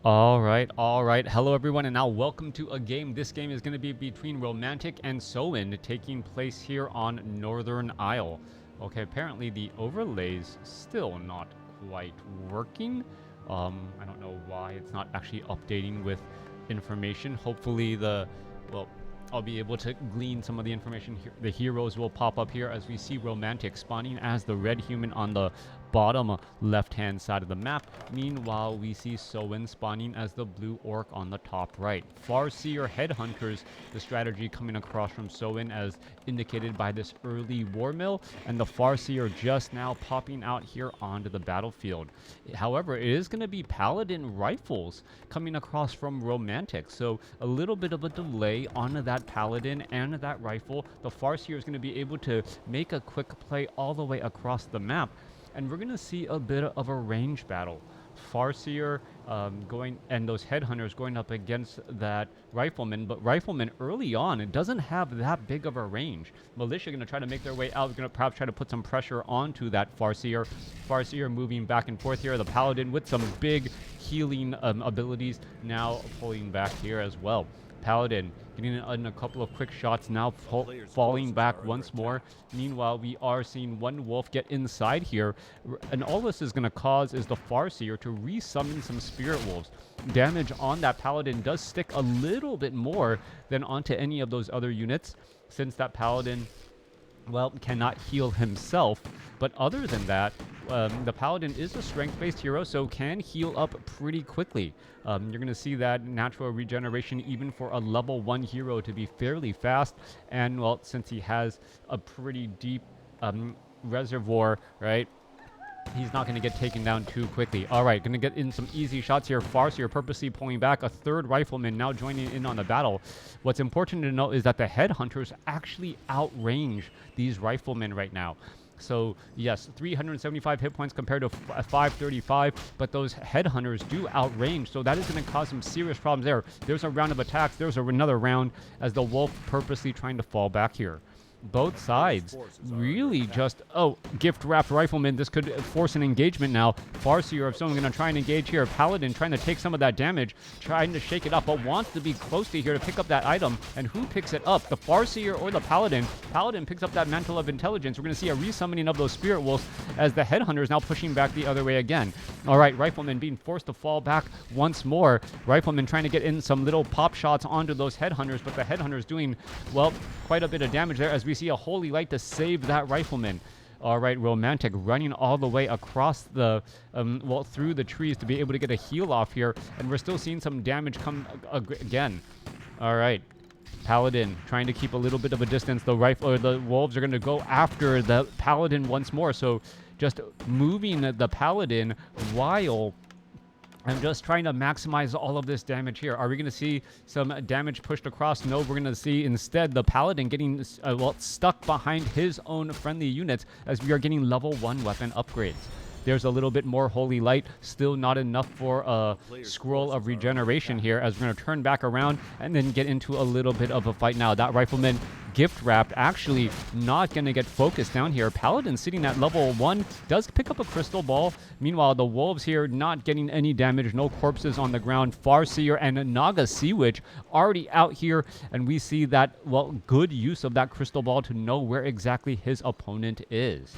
All right. Hello, everyone, and now welcome to a game. This game is going to be between Romantic and Soin, taking place here on Northern Isle. Okay, apparently the overlay's still not quite working. I don't know why it's not actually updating with information. Hopefully well, I'll be able to glean some of the information here. The heroes will pop up here as we see Romantic spawning as the red human on the bottom left-hand side of the map. Meanwhile, we see Soin spawning as the blue orc on the top right. Farseer headhunters, the strategy coming across from Soin as indicated by this early war mill, and the Farseer just now popping out here onto the battlefield. However, it is going to be paladin rifles coming across from Romantic, so a little bit of a delay on that paladin and that rifle. The Farseer is going to be able to make a quick play all the way across the map, and we're going to see a bit of a range battle. Farseer going and those headhunters going up against that rifleman, but rifleman early on, it doesn't have that big of a range. Militia going to try to make their way out, going to perhaps try to put some pressure onto that Farseer. Farseer moving back and forth here. The paladin with some big healing abilities now pulling back here as well. Paladin getting in a couple of quick shots now, falling back once more. Meanwhile, we are seeing one wolf get inside here, and all this is going to cause is the Farseer to resummon some spirit wolves. Damage on that paladin does stick a little bit more than onto any of those other units, since that paladin, well, cannot heal himself. But other than that, the paladin is a strength-based hero, so can heal up pretty quickly. You're going to see that natural regeneration even for a level 1 hero to be fairly fast. And, well, since he has a pretty deep reservoir, right, he's not going to get taken down too quickly. All right, going to get in some easy shots here. Farseer purposely pulling back. A third rifleman now joining in on the battle. What's important to note is that the headhunters actually outrange these riflemen right now. So, yes, 375 hit points compared to 535, but those headhunters do outrange, so that is going to cause some serious problems there. There's a round of attacks. There's another round as the wolf purposely trying to fall back here. Both sides really just, gift-wrapped rifleman. This could force an engagement now. Farseer of someone going to try and engage here. Paladin trying to take some of that damage, trying to shake it up, but wants to be close to here to pick up that item. And who picks it up? The Farseer or the Paladin? Paladin picks up that Mantle of Intelligence. We're going to see a resummoning of those Spirit Wolves as the Headhunter is now pushing back the other way again. All right, Rifleman being forced to fall back once more. Rifleman trying to get in some little pop shots onto those Headhunters, but the Headhunter's doing, well, quite a bit of damage there as we see a Holy Light to save that Rifleman. All right, Romantic running all the way across the, through the trees to be able to get a heal off here, and we're still seeing some damage come again. All right, Paladin trying to keep a little bit of a distance. The wolves are going to go after the Paladin once more, so just moving the Paladin while I'm just trying to maximize all of this damage here. Are we going to see some damage pushed across? No, we're going to see instead the Paladin getting stuck behind his own friendly units as we are getting level 1 weapon upgrades. There's a little bit more Holy Light, still not enough for a Scroll of Regeneration here as we're going to turn back around and then get into a little bit of a fight now. That Rifleman gift wrapped, actually not going to get focused down here. Paladin sitting at level 1 does pick up a crystal ball. Meanwhile, the wolves here not getting any damage, no corpses on the ground. Farseer and Naga Sea Witch already out here, and we see that, well, good use of that crystal ball to know where exactly his opponent is.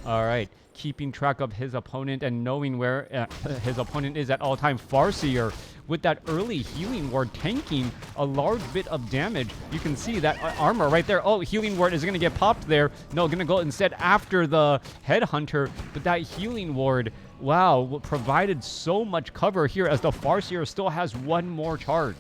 All right, keeping track of his opponent and knowing where his opponent is at all time. Farseer with that early healing ward tanking a large bit of damage. You can see that armor right there. Oh, healing ward is going to get popped there. No, going to go instead after the headhunter. But that healing ward, wow, provided so much cover here as the Farseer still has one more charge.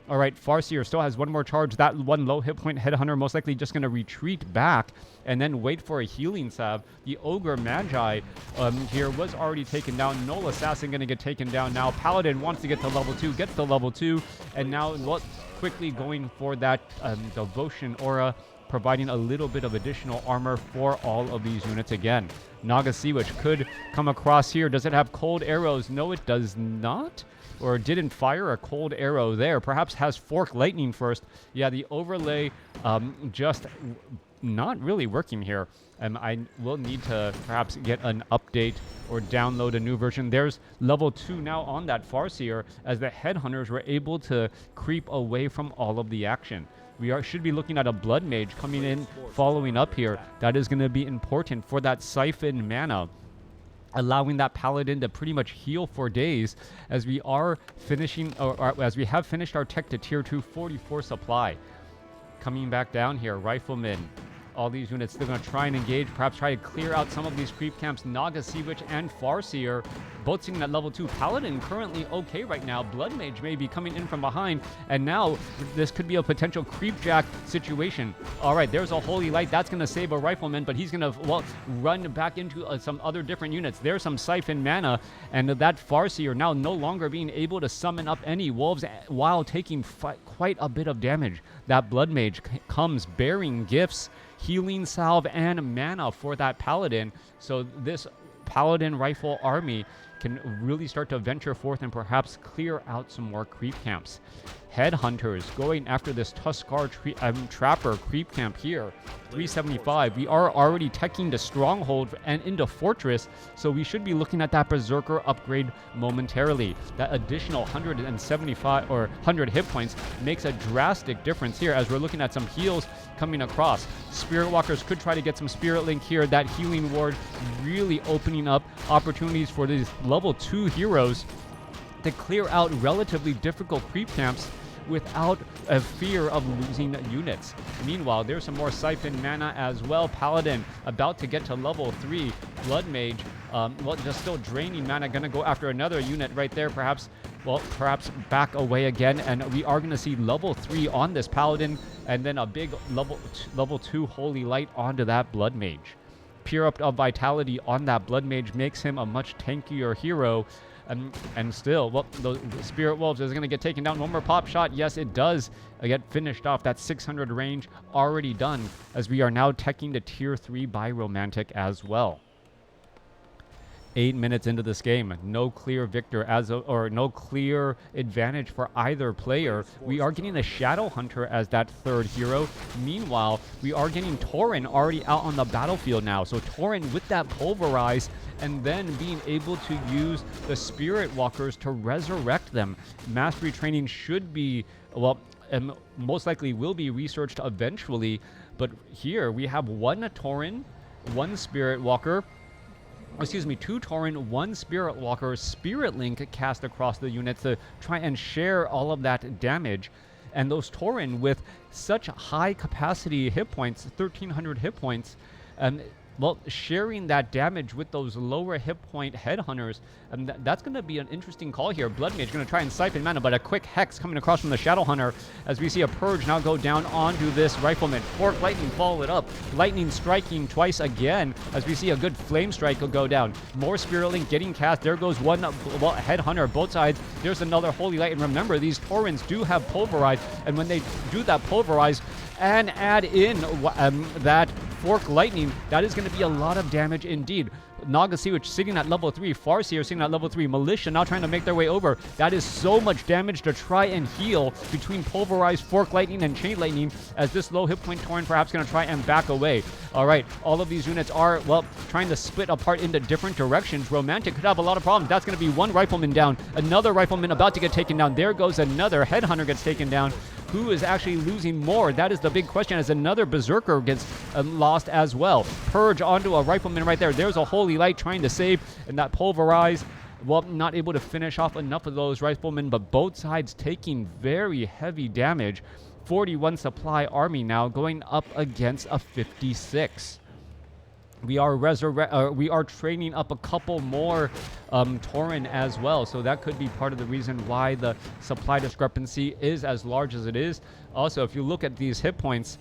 All right, Farseer still has one more charge. That one low hit point headhunter most likely just going to retreat back and then wait for a healing salve. The Ogre Magi here was already taken down. Null Assassin going to get taken down now. Paladin wants to get to level 2, gets to level 2, and now quickly going for that Devotion Aura, providing a little bit of additional armor for all of these units again. Naga Sea Witch could come across here. Does it have cold arrows? No, it does not. Or didn't fire a cold arrow there. Perhaps has fork lightning first. Yeah, the overlay just not really working here. I will need to perhaps get an update or download a new version. There's level 2 now on that Farseer, as the headhunters were able to creep away from all of the action. We should be looking at a Blood Mage coming in, following up here. That is going to be important for that siphon mana, allowing that paladin to pretty much heal for days, as we are finishing, or as we have finished our tech to tier 2 44 supply. Coming back down here, riflemen. All these units, they're going to try and engage, perhaps try to clear out some of these creep camps. Naga Sea Witch and Farseer both sitting at level 2. Paladin currently okay right now. Blood Mage may be coming in from behind, and now this could be a potential creep jack situation. All right, there's a Holy Light. That's going to save a rifleman, but he's going to, well, run back into some other different units. There's some siphon mana, and that Farseer now no longer being able to summon up any wolves while taking quite a bit of damage. That Blood Mage comes bearing gifts, healing salve, and mana for that paladin. So this paladin rifle army can really start to venture forth and perhaps clear out some more creep camps. Headhunters going after this Tuskar Trapper creep camp here. 375. We are already teching the Stronghold and into Fortress, so we should be looking at that Berserker upgrade momentarily. That additional 175 or 100 hit points makes a drastic difference here, as we're looking at some heals coming across. Spirit Walkers could try to get some Spirit Link here. That healing ward really opening up opportunities for these level 2 heroes to clear out relatively difficult creep camps without a fear of losing units. Meanwhile, there's some more siphon mana as well. Paladin about to get to level 3. Blood Mage, well, just still draining mana, gonna go after another unit right there, perhaps back away again, and we are gonna see level 3 on this Paladin, and then a big level 2 Holy Light onto that Blood Mage. Pure Up of Vitality on that Blood Mage makes him a much tankier hero. And still, well, the Spirit Wolves is going to get taken down. One more pop shot. Yes, it does get finished off. That 600 range already done, as we are now teching to tier 3 by Romantic as well. 8 minutes into this game, no clear victor or no clear advantage for either player. We are getting a Shadow Hunter as that third hero. Meanwhile, we are getting Tauren already out on the battlefield now. So Tauren with that Pulverize, and then being able to use the Spirit Walkers to resurrect them. Mastery training should be, well, most likely will be researched eventually. But here we have one Tauren, one Spirit Walker, excuse me, 2 Tauren, 1 Spirit Walker, Spirit Link cast across the unit to try and share all of that damage. And those Tauren with such high capacity hit points, 1300 hit points, well, sharing that damage with those lower hit point headhunters, that's going to be an interesting call here. Blood Mage going to try and siphon mana, but a quick Hex coming across from the Shadow Hunter, as we see a Purge now go down onto this Rifleman. Fork Lightning follow it up. Lightning striking twice again, as we see a good Flame Strike will go down. More Spirit Link getting cast. There goes one Headhunter, both sides. There's another Holy Light, and remember, these Taurens do have Pulverize, and when they do that Pulverize and add in that Fork Lightning, that is going to be a lot of damage indeed. Naga Sea Witch sitting at level 3, Farseer sitting at level 3, Militia now trying to make their way over. That is so much damage to try and heal between Pulverized, Fork Lightning, and Chain Lightning, as this low hit point Tauren perhaps going to try and back away. All right, all of these units are, well, trying to split apart into different directions. Romantic could have a lot of problems. That's going to be one Rifleman down, another Rifleman about to get taken down. There goes another Headhunter gets taken down. Who is actually losing more? That is the big question, as another Berserker gets lost as well. Purge onto a Rifleman right there. There's a Holy Light trying to save, and that Pulverize, well, not able to finish off enough of those Riflemen, but both sides taking very heavy damage. 41 supply army now going up against a 56. We are training up a couple more Tauren as well, so that could be part of the reason why the supply discrepancy is as large as it is. Also, if you look at these hit points,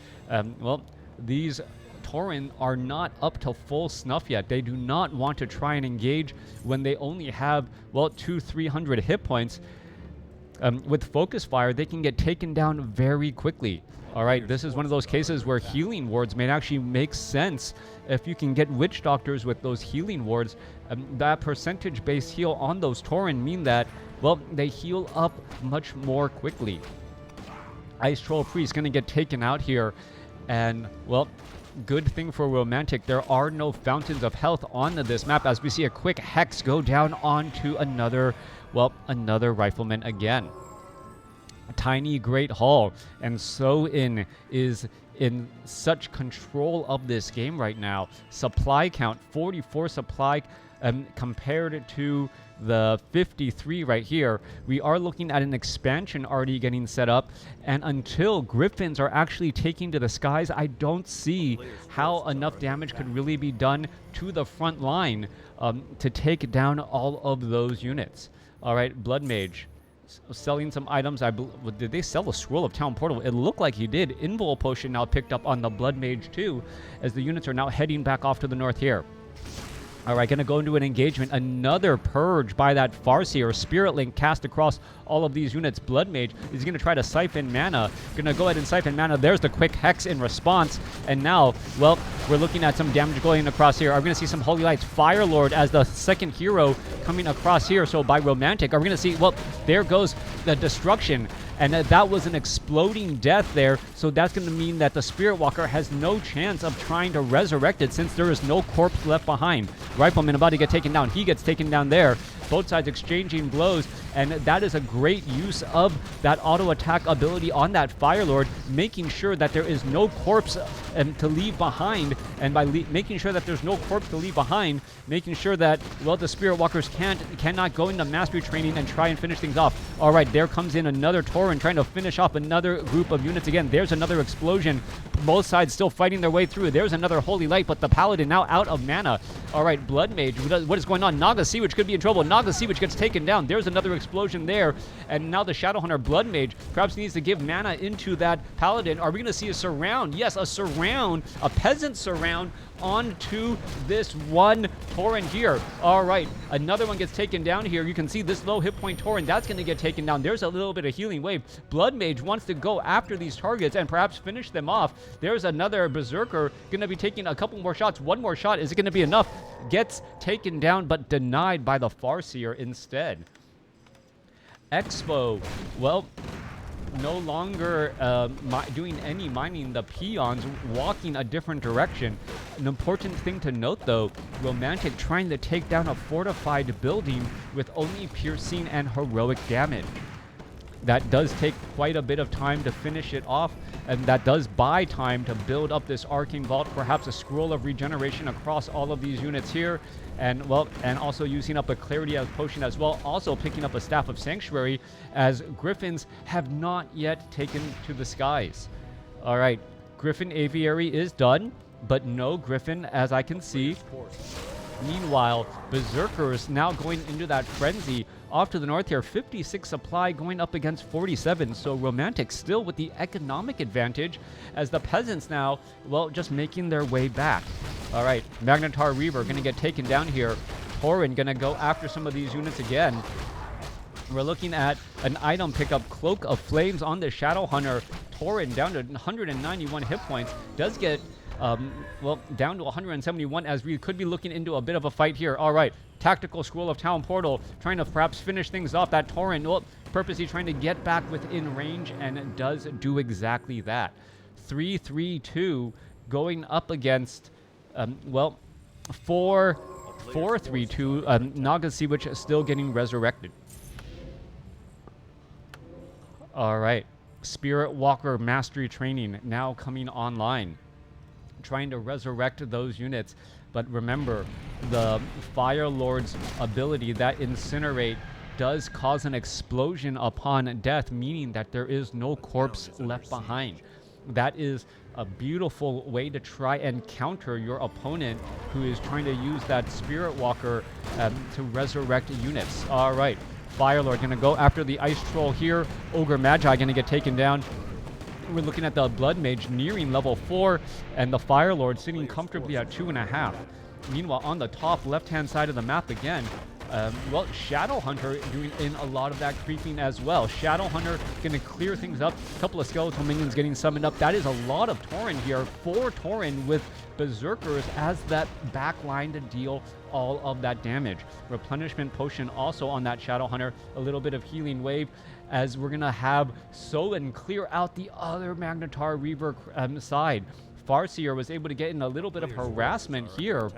well, these Tauren are not up to full snuff yet. They do not want to try and engage when they only have, well, 200-300 hit points. With Focus Fire, they can get taken down very quickly. All right, this is one of those cases where healing wards may actually make sense. If you can get Witch Doctors with those healing wards, that percentage-based heal on those Tauren mean that, well, they heal up much more quickly. Ice Troll Priest going to get taken out here, and, well, good thing for Romantic, there are no fountains of health on this map, as we see a quick hex go down onto another, well, another rifleman again. Tiny Great Hall, and So-In is in such control of this game right now. Supply count, 44 supply compared to the 53 right here. We are looking at an expansion already getting set up, and until Griffins are actually taking to the skies, I don't see how enough damage could really be done to the front line to take down all of those units. All right, Blood Mage selling some items. Did they sell a Scroll of Town Portal? It looked like he did. Invul Potion now picked up on the Blood Mage too, as the units are now heading back off to the north here. All right, going to go into an engagement. Another purge by that Farseer. Spirit Link cast across all of these units. Blood Mage is going to try to siphon mana. Going to go ahead and siphon mana. There's the quick hex in response. And now, well, we're looking at some damage going across here. Are we going to see some Holy Lights? Fire Lord as the second hero coming across here. So by Romantic, are we going to see, well, there goes the destruction. And that was an exploding death there. So that's going to mean that the Spirit Walker has no chance of trying to resurrect it, since there is no corpse left behind. Rifleman about to get taken down. He gets taken down there. Both sides exchanging blows, and that is a great use of that auto attack ability on that Fire Lord, making sure that there is no corpse to leave behind. And by making sure that there's no corpse to leave behind, making sure that, well, the Spirit Walkers cannot go into mastery training and try and finish things off. All right, there comes in another Tauren trying to finish off another group of units again. There's another explosion. Both sides still fighting their way through. There's another Holy Light, but the Paladin now out of mana. All right, Blood Mage, what is going on? Naga Sea Witch could be in trouble. Naga Sea Witch gets taken down. There's another explosion there. And now the Shadowhunter Blood Mage perhaps needs to give mana into that Paladin. Are we going to see a surround? Yes, a surround, a peasant surround onto this one Tauren here. All right, another one gets taken down here. You can see this low hit point Tauren, that's going to get taken down. There's a little bit of healing wave. Blood Mage wants to go after these targets and perhaps finish them off. There's another Berserker going to be taking a couple more shots. One more shot, is it going to be enough? Gets taken down, but denied by the Farseer instead. Expo, well, no longer doing any mining. The peons walking a different direction. An important thing to note, though, Romantic trying to take down a fortified building with only piercing and heroic damage. That does take quite a bit of time to finish it off, and that does buy time to build up this Arcane Vault, perhaps a Scroll of Regeneration across all of these units here, and, well, and also using up a Clarity as Potion as well, also picking up a Staff of Sanctuary, as Griffins have not yet taken to the skies. All right, Griffin Aviary is done, but no Griffin, as I can see. Meanwhile, Berserkers now going into that frenzy off to the north here. 56 supply going up against 47. So Romantic still with the economic advantage, as the peasants now, well, just making their way back. All right, Magnetar Reaver going to get taken down here. Tauren going to go after some of these units again. We're looking at an item pickup, Cloak of Flames on the Shadowhunter. Tauren down to 191 hit points. Does get well, down to 171, as we could be looking into a bit of a fight here. All right, Tactical Scroll of Town Portal, trying to perhaps finish things off. That Tauren, well, purposely trying to get back within range, and does do exactly that. 3-3-2 going up against, well, 4-3-2. Naga Sea Witch still getting resurrected. All right, Spirit Walker Mastery Training now coming online, trying to resurrect those units. But remember, the Fire Lord's ability, that Incinerate, does cause an explosion upon death, meaning that there is no corpse left behind. That is a beautiful way to try and counter your opponent who is trying to use that Spirit Walker to resurrect units. All right, Fire Lord going to go after the Ice Troll here. Ogre Magi going to get taken down. We're looking at the Blood Mage nearing level 4, and the Fire Lord sitting comfortably at 2.5. Meanwhile, on the top left-hand side of the map again, well, Shadowhunter doing in a lot of that creeping as well. Shadowhunter going to clear things up. A couple of skeletal minions getting summoned up. That is a lot of Tauren here. 4 Tauren with Berserkers as that backline to deal all of that damage. Replenishment Potion also on that Shadowhunter. A little bit of healing wave, as we're going to have So-In clear out the other Magnetar Reaver side. Farseer was able to get in a little bit of harassment here,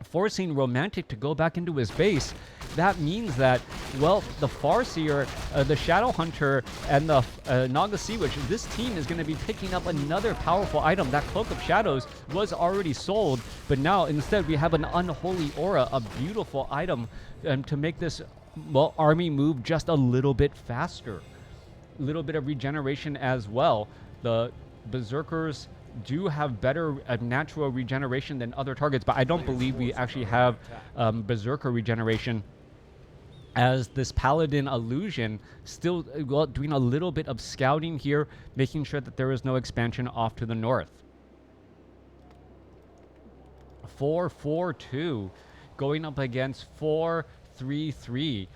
forcing Romantic to go back into his base. That means that, well, the Farseer, the Shadow Hunter, and the Naga Sea Witch, this team is going to be picking up another powerful item. That Cloak of Shadows was already sold, but now instead we have an Unholy Aura, a beautiful item to make this, well, army move just a little bit faster. A little bit of regeneration as well. The Berserkers do have better natural regeneration than other targets, but I don't believe we actually have Berserker regeneration, as this Paladin Illusion still, well, doing a little bit of scouting here, making sure that there is no expansion off to the north. 4-4-2 going up against 4-3-3.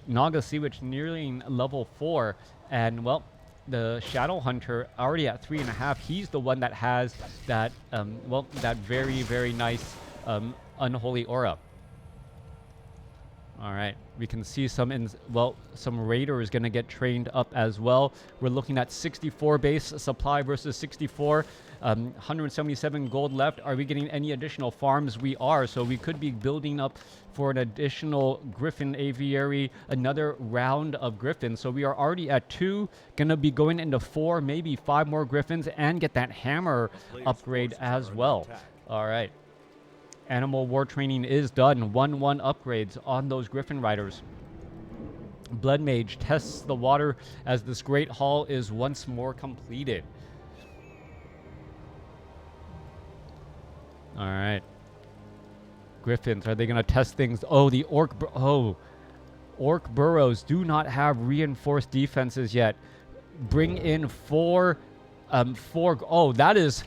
Naga Sea Witch nearing level 4, and, well, the Shadow Hunter already at 3.5. He's the one that has that, well, that very, very nice Unholy Aura. All right, we can see some, some Raiders going to get trained up as well. We're looking at 64 base supply versus 64. 177 gold left. Are we getting any additional farms? We are, so we could be building up for an additional Griffin Aviary, another round of Griffins. So we are already at 2, gonna be going into 4, maybe 5 more Griffins, and get that hammer upgrade as well. All right. Animal War training is done. 1-1 upgrades on those Griffin Riders. Blood Mage tests the water as this Great Hall is once more completed. All right. Griffins, are they going to test things? Oh, the Orc Burrows do not have reinforced defenses yet. Bring in 4. Oh, that is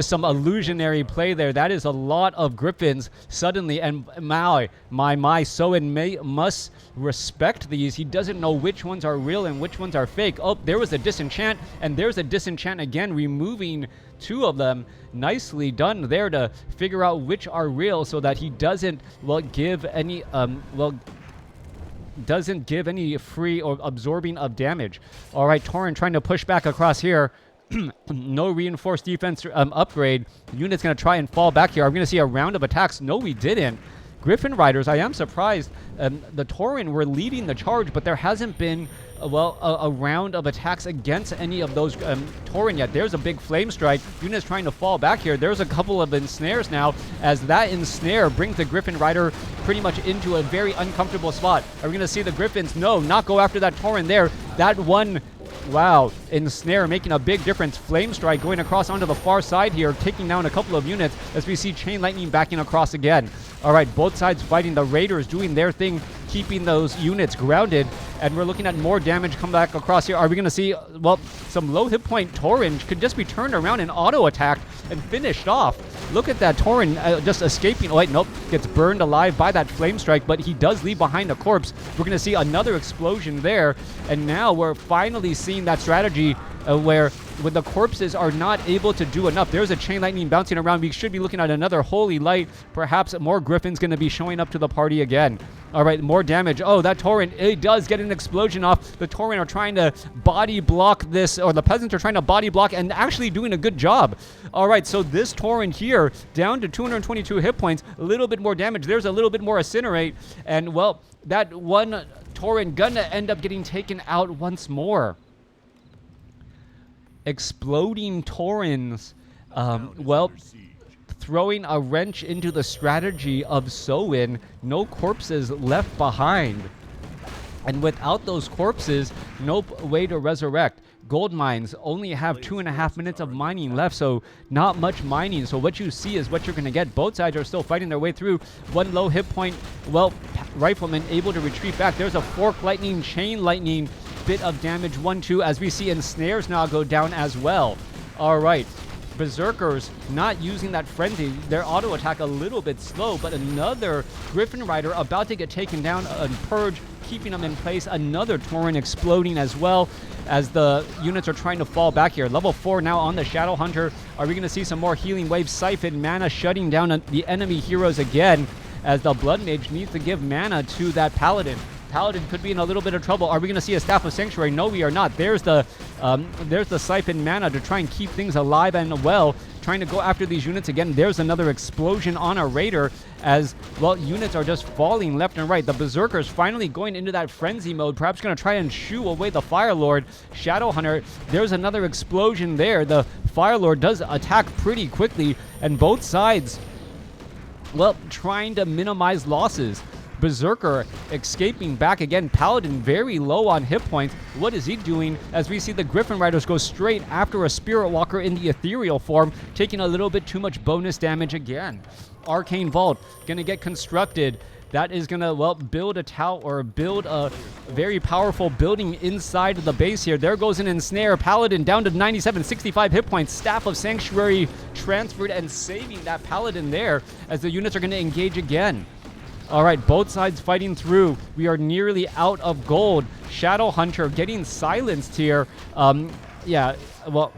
some illusionary play there. That is a lot of Griffins suddenly, and my Soen must respect these. He doesn't know which ones are real and which ones are fake. Oh, there was a disenchant, and there's a disenchant again, removing 2 of them. Nicely done there to figure out which are real, so that he doesn't, well, give any doesn't give any free or absorbing of damage. All right, Tauren trying to push back across here. No reinforced defense upgrade. The unit's going to try and fall back here. Are we going to see a round of attacks? No, we didn't. Griffin Riders, I am surprised. The Tauren were leading the charge, but there hasn't been, a round of attacks against any of those Tauren yet. There's a big flame strike. Unit's trying to fall back here. There's a couple of ensnares now, as that ensnare brings the Griffin Rider pretty much into a very uncomfortable spot. Are we going to see the Griffins? No, not go after that Tauren there. That one... Wow, ensnare making a big difference. Flame Strike going across onto the far side here, taking down a couple of units as we see Chain Lightning backing across again. All right, both sides fighting. The Raiders doing their thing, keeping those units grounded, and we're looking at more damage come back across here. Are we going to see, well, some low hit point Tauren could just be turned around and auto-attacked and finished off. Look at that Tauren just escaping. Oh, wait, nope, gets burned alive by that Flame Strike, but he does leave behind a corpse. We're going to see another explosion there, and now we're finally seeing that strategy where when the corpses are not able to do enough. There's a Chain Lightning bouncing around. We should be looking at another Holy Light. Perhaps more Griffins going to be showing up to the party again. All right, more damage. Oh, that Tauren, it does get an explosion off. The Tauren are trying to body block this, or the peasants are trying to body block and actually doing a good job. All right, so this Tauren here, down to 222 hit points, a little bit more damage. There's a little bit more Incinerate, and, well, that one Tauren gonna end up getting taken out once more. Exploding Taurens, well, throwing a wrench into the strategy of Soen. No corpses left behind. And without those corpses, no way to resurrect. Gold mines only have 2.5 minutes of mining left, so not much mining. So what you see is what you're going to get. Both sides are still fighting their way through. One low hit point, well, Riflemen able to retreat back. There's a Fork Lightning, Chain Lightning, bit of damage, 1-2, as we see ensnares now go down as well. All right. Berserkers not using that frenzy. Their auto attack a little bit slow, but another Griffin Rider about to get taken down and purge, keeping them in place. Another Tauren exploding as well as the units are trying to fall back here. Level 4 now on the Shadow Hunter. Are we going to see some more healing waves? Siphon mana shutting down the enemy heroes again, as the Blood Mage needs to give mana to that Paladin. Paladin could be in a little bit of trouble. Are we going to see a Staff of Sanctuary? No, we are not. There's the Siphon mana to try and keep things alive and well. trying to go after these units again. There's another explosion on a raider as, well, units are just falling left and right. The berserkers finally going into that frenzy mode, perhaps going to try and shoo away the Fire Lord. Shadow Hunter, there's another explosion there. The Fire Lord does attack pretty quickly, and both sides, well, trying to minimize losses. Berserker escaping back again. Paladin very low on hit points. What is he doing as we see the Griffin Riders go straight after a Spirit Walker in the ethereal form, taking a little bit too much bonus damage again. Arcane Vault gonna get constructed. That is gonna, well, build a tower or build a very powerful building inside of the base here. There goes an ensnare. Paladin down to 97, 65 hit points. Staff of Sanctuary transferred and saving that Paladin there as the units are gonna engage again. All right, both sides fighting through. We are nearly out of gold. Shadow Hunter getting silenced here. Yeah, well,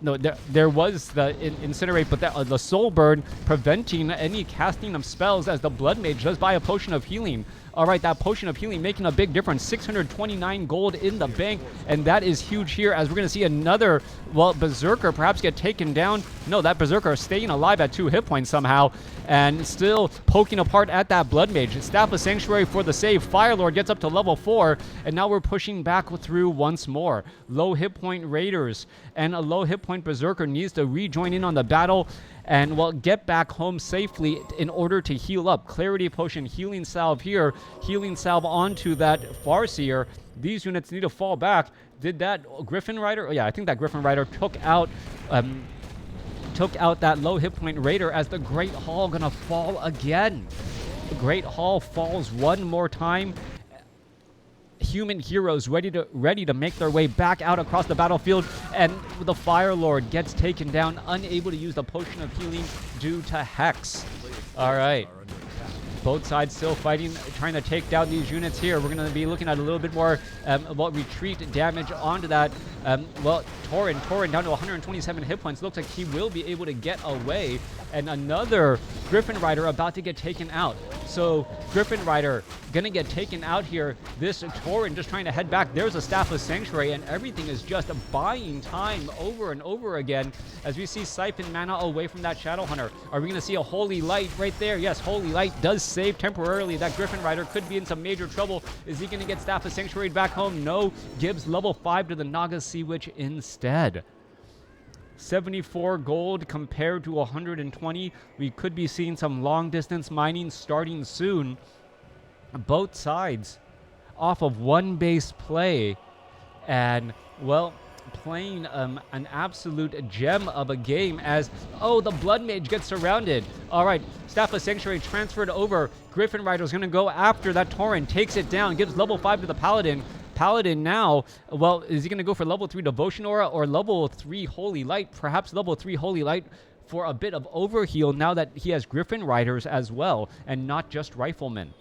no, there was the Incinerate, but the Soul Burn preventing any casting of spells as the Blood Mage does buy a Potion of Healing. All right, that Potion of Healing making a big difference. 629 gold in the bank, and that is huge here as we're going to see another, well, Berserker perhaps get taken down. No, that Berserker staying alive at 2 hit points somehow, and still poking apart at that Blood Mage. Staff of Sanctuary for the save. Fire Lord gets up to level 4, and now we're pushing back through once more. Low hit point Raiders and a low hit point Berserker needs to rejoin in on the battle and, well, get back home safely in order to heal up. Clarity Potion, Healing Salve here, Healing Salve onto that Farseer. These units need to fall back. Did that Griffin Rider? Oh, yeah, I think that Griffin Rider took out that low hit point Raider as the Great Hall gonna fall again. The Great Hall falls one more time. Human heroes ready to make their way back out across the battlefield, and the Fire Lord gets taken down, unable to use the Potion of Healing due to Hex. All right. Both sides still fighting, trying to take down these units here. We're going to be looking at a little bit more retreat damage onto that. Well, Tauren down to 127 hit points. Looks like he will be able to get away. And another Griffin Rider about to get taken out. So Griffin Rider going to get taken out here. This Tauren just trying to head back. There's a Staff of Sanctuary, and everything is just buying time over and over again as we see siphon mana away from that Shadow Hunter. Are we going to see a Holy Light right there? Yes, Holy Light does save temporarily. That Griffin Rider could be in some major trouble. Is he going to get Staff of Sanctuary back home? No. Gives level 5 to the Naga Sea Witch instead. 74 gold compared to 120. We could be seeing some long distance mining starting soon. Both sides off of one base play, and, well, playing an absolute gem of a game as, oh, the Blood Mage gets surrounded. All right, Staff of Sanctuary transferred over. Griffin Rider is going to go after that Tauren, takes it down, gives level 5 to the Paladin. Paladin now, well, is he going to go for level 3 Devotion Aura or level 3 Holy Light? Perhaps level 3 Holy Light for a bit of overheal now that he has Griffin Riders as well, and not just Riflemen.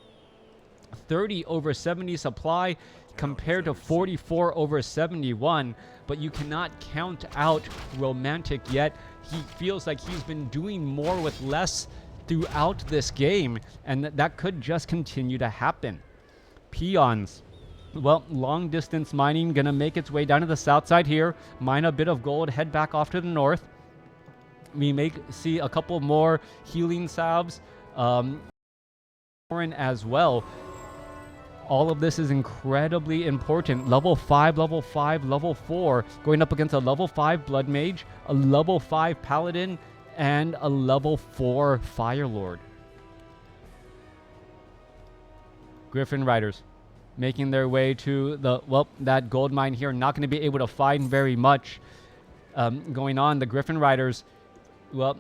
30 over 70 supply compared to 44 over 71, but you cannot count out Romantic yet. He feels like he's been doing more with less throughout this game, and that could just continue to happen. Peons. Well, long distance mining gonna make its way down to the south side here, mine a bit of gold, head back off to the north. We may see a couple more healing salves as well. All of this is incredibly important. Level 5, level 5, level 4, going up against a level 5 Blood Mage, a level 5 Paladin, and a level 4 Fire Lord. Griffin Riders making their way to the, well, that gold mine here. Not going to be able to find very much going on. The Griffin Riders, well,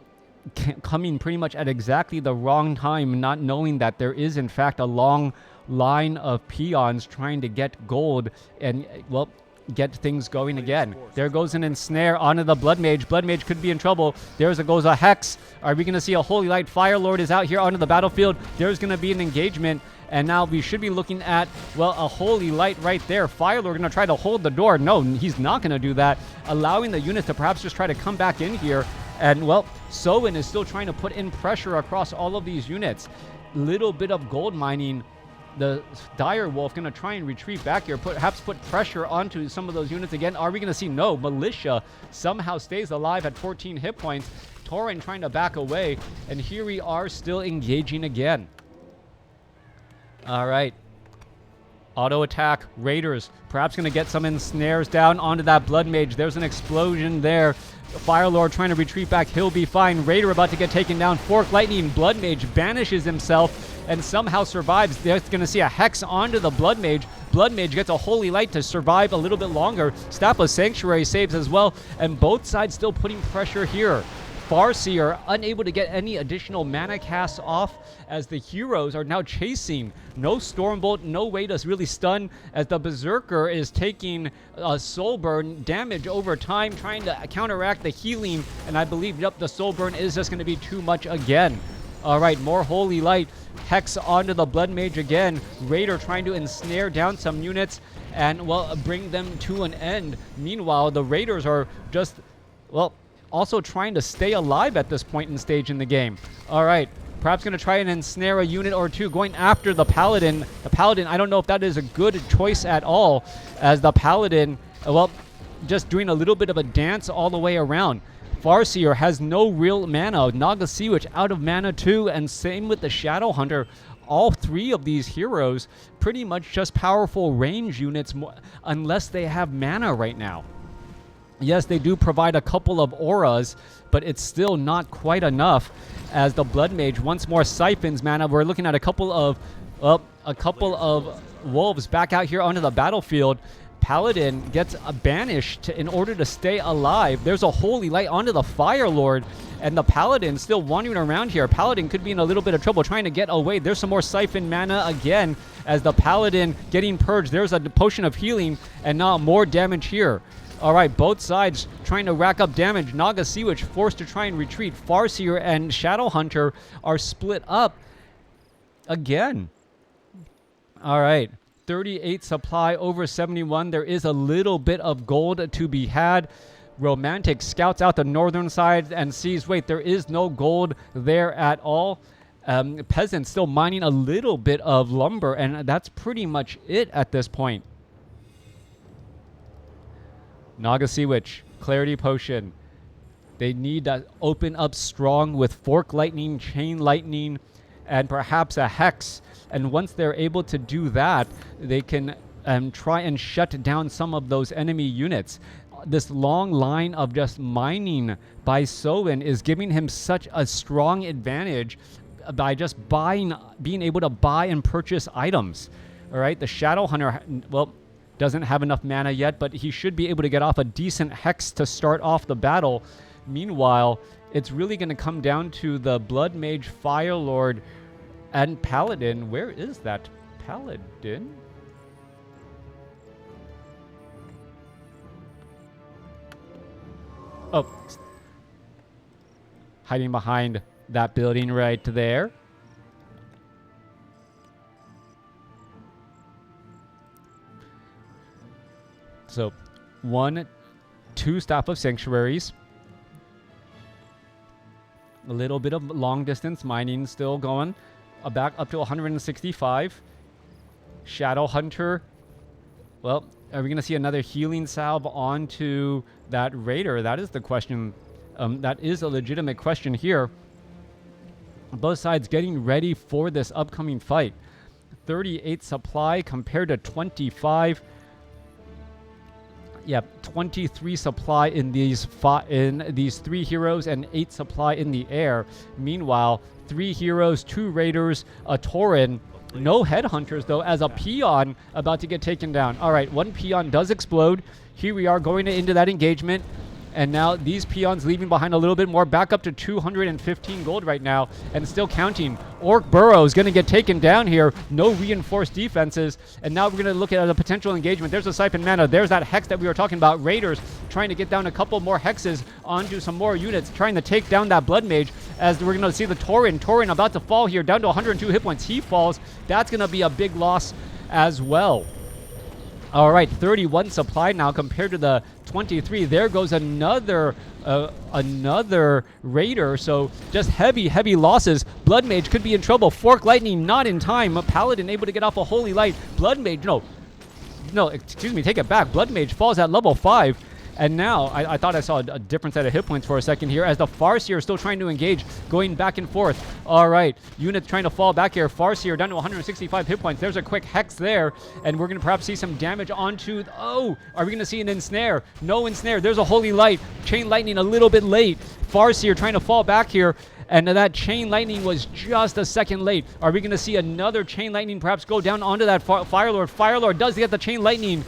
coming pretty much at exactly the wrong time, not knowing that there is, in fact, a long line of peons trying to get gold and, well, get things going again. There goes an ensnare onto the Blood Mage. Blood Mage could be in trouble. Goes a Hex. Are we going to see a Holy Light? Fire Lord is out here onto the battlefield. There's going to be an engagement. And now we should be looking at, well, a Holy Light right there. Fire Lord going to try to hold the door. No, he's not going to do that. Allowing the units to perhaps just try to come back in here. And, well, Soen is still trying to put in pressure across all of these units. Little bit of gold mining the Dire Wolf going to try and retreat back here, perhaps put pressure onto some of those units again. Are we going to see? No. Militia somehow stays alive at 14 hit points. Tauren trying to back away, and here we are still engaging again. All right. Auto attack. Raiders perhaps going to get some ensnares down onto that Blood Mage. There's an explosion there. Fire Lord trying to retreat back. He'll be fine. Raider about to get taken down. Fork Lightning. Blood Mage banishes himself and somehow survives. They're going to see a Hex onto the Blood Mage. Blood Mage gets a Holy Light to survive a little bit longer. Staff of Sanctuary saves as well. And both sides still putting pressure here. Farseer unable to get any additional mana casts off as the heroes are now chasing. No Stormbolt, no way to really stun as the Berserker is taking Soul Burn damage over time, trying to counteract the healing. And I believe, yep, the Soul Burn is just going to be too much again. All right, more Holy Light. Hex onto the Blood Mage again. Raider trying to ensnare down some units and, well, bring them to an end. Meanwhile, the Raiders are just, well, also trying to stay alive at this point in stage in the game. All right, perhaps going to try and ensnare a unit or two, going after the Paladin. The Paladin, I don't know if that is a good choice at all, as the Paladin, well, just doing a little bit of a dance all the way around. Farseer has no real mana. Naga Sea Witch out of mana too, and same with the Shadow Hunter. All three of these heroes pretty much just powerful range units unless they have mana right now. Yes, they do provide a couple of auras, but it's still not quite enough as the Blood Mage once more siphons mana. We're looking at a couple of wolves back out here onto the battlefield. Paladin gets banished in order to stay alive. There's a Holy Light onto the Fire Lord, and the Paladin still wandering around here. Paladin could be in a little bit of trouble trying to get away. There's some more siphon mana again as the Paladin getting purged. There's a potion of healing, and now more damage here. All right, both sides trying to rack up damage. Naga Sea Witch forced to try and retreat. Farseer and Shadow Hunter are split up again. All right, 38 supply over 71. There is a little bit of gold to be had. Romantic scouts out the northern side and sees, wait, there is no gold there at all. Peasants still mining a little bit of lumber, and that's pretty much it at this point. Naga Sea Witch, Clarity Potion. They need to open up strong with Fork Lightning, Chain Lightning, and perhaps a Hex. And once they're able to do that, they can try and shut down some of those enemy units. This long line of just mining by Soen is giving him such a strong advantage by just being able to buy and purchase items. All right, the Shadow Hunter, well, doesn't have enough mana yet, but he should be able to get off a decent Hex to start off the battle. Meanwhile, it's really going to come down to the Blood Mage, Fire Lord, and Paladin. Where is that Paladin? Oh, hiding behind that building right there. So, 1, 2 Staff of Sanctuaries. A little bit of long distance mining still going. Back up to 165. Shadow Hunter. Well, are we going to see another healing salve onto that Raider? That is the question. That is a legitimate question here. Both sides getting ready for this upcoming fight. 38 supply compared to 25. Yeah, 23 supply in these 3 heroes and 8 supply in the air. Meanwhile, 3 heroes, 2 raiders, a Tauren. No headhunters, though, as a peon about to get taken down. All right, 1 peon does explode. Here we are going into that engagement. And now these peons leaving behind a little bit more. Back up to 215 gold right now. And still counting. Orc Burrow is going to get taken down here. No reinforced defenses. And now we're going to look at a potential engagement. There's a siphon mana. There's that Hex that we were talking about. Raiders trying to get down a couple more Hexes onto some more units. Trying to take down that Blood Mage. As we're going to see the Tauren. Tauren about to fall here. Down to 102 hit points. He falls. That's going to be a big loss as well. All right, 31 supply now compared to the 23. There goes another raider. So just heavy losses. Blood Mage could be in trouble. Fork Lightning not in time. A Paladin able to get off a Holy Light. Blood Mage, no, excuse me, take it back. Blood Mage falls at level 5. And now, I thought I saw a different set of hit points for a second here as the Farseer is still trying to engage, going back and forth. All right, units trying to fall back here. Farseer down to 165 hit points. There's a quick Hex there, and we're going to perhaps see some damage onto... Oh, are we going to see an Ensnare? No Ensnare. There's a Holy Light. Chain Lightning a little bit late. Farseer trying to fall back here. And that Chain Lightning was just a second late. Are we going to see another Chain Lightning perhaps go down onto that Firelord? Firelord does get the Chain Lightning.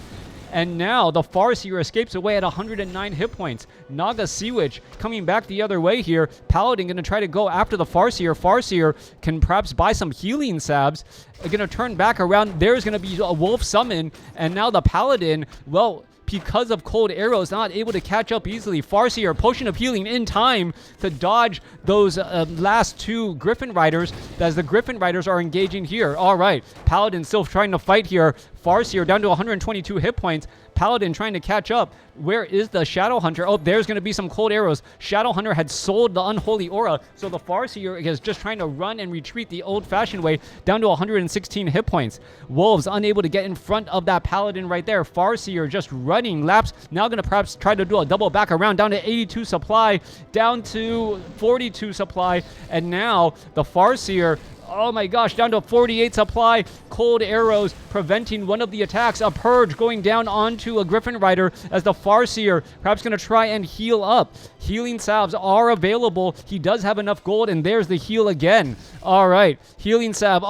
And now the Farseer escapes away at 109 hit points. Naga Sea Witch coming back the other way here. Paladin going to try to go after the Farseer. Farseer can perhaps buy some healing sabs. Going to turn back around. There's going to be a Wolf Summon. And now the Paladin, well... because of cold arrows, not able to catch up easily. Farseer, Potion of Healing in time to dodge those last two Griffin Riders as the Griffin Riders are engaging here. All right, Paladin still trying to fight here. Farseer down to 122 hit points. Paladin trying to catch up. Where is the Shadow Hunter? Oh, there's going to be some cold arrows. Shadow Hunter had sold the Unholy Aura, so the Farseer is just trying to run and retreat the old-fashioned way down to 116 hit points. Wolves unable to get in front of that Paladin right there. Farseer just running laps. Now going to perhaps try to do a double back around down to 82 supply, down to 42 supply, and now the Farseer... oh my gosh, down to 48 supply. Cold arrows preventing one of the attacks. A Purge going down onto a Griffin Rider as the Farseer perhaps going to try and heal up. Healing salves are available. He does have enough gold, and there's the heal again. All right, healing salve.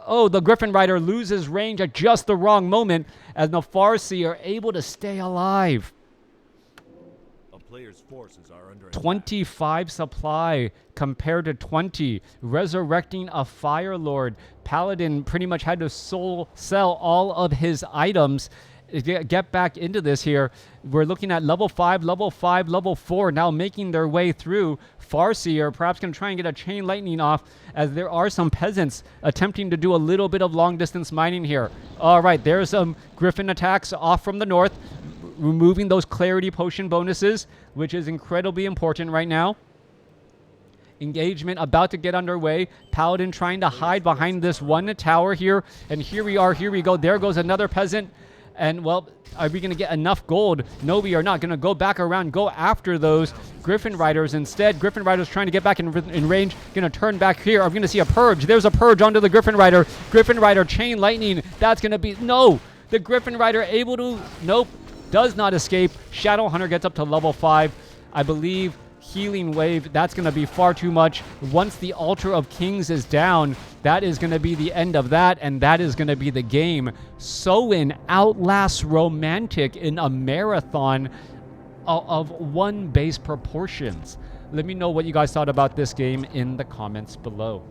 Oh, the Griffin Rider loses range at just the wrong moment as the Farseer able to stay alive. Player's forces are under 25 supply compared to 20. Resurrecting a Fire Lord. Paladin pretty much had to sell all of his items. Get back into this here. We're looking at level 5, level 5, level 4 now making their way through. Farseer perhaps going to try and get a Chain Lightning off as there are some peasants attempting to do a little bit of long distance mining here. All right, there's some Griffin attacks off from the north, removing those Clarity Potion bonuses, which is incredibly important right now. Engagement about to get underway. Paladin trying to hide behind this one tower here. And here we are. Here we go. There goes another peasant. And, well, are we going to get enough gold? No, we are not. Going to go back around, go after those Griffin Riders instead. Griffin Riders trying to get back in range. Going to turn back here. I'm going to see a Purge. There's a Purge onto the Griffin Rider. Griffin Rider Chain Lightning. That's going to be... no! The Griffin Rider able to... nope. Does not escape. Shadow Hunter gets up to level 5. I believe Healing Wave, that's going to be far too much. Once the Altar of Kings is down, that is going to be the end of that, and that is going to be the game. Soin outlasts Romantic in a marathon of one base proportions. Let me know what you guys thought about this game in the comments below.